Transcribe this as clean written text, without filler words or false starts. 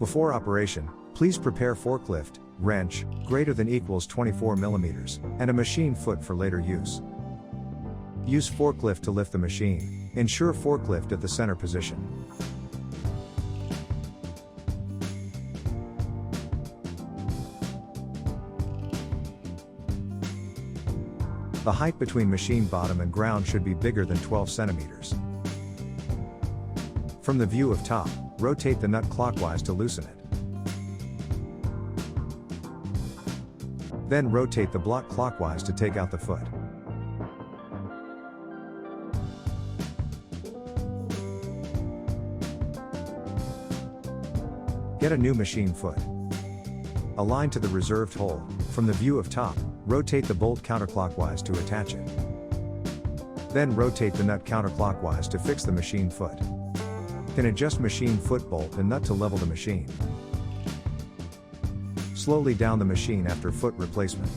Before operation, please prepare forklift, wrench, greater than equals 24 mm, and a machine foot for later use. Use forklift to lift the machine. Ensure forklift at the center position. The height between machine bottom and ground should be bigger than 12 centimeters. From the view of top, rotate the nut clockwise to loosen it. Then rotate the block clockwise to take out the foot. Get a new machine foot. Align to the reserved hole. From the view of top, rotate the bolt counterclockwise to attach it. Then rotate the nut counterclockwise to fix the machine foot. Can adjust machine foot bolt and nut to level the machine. Slowly down the machine after foot replacement.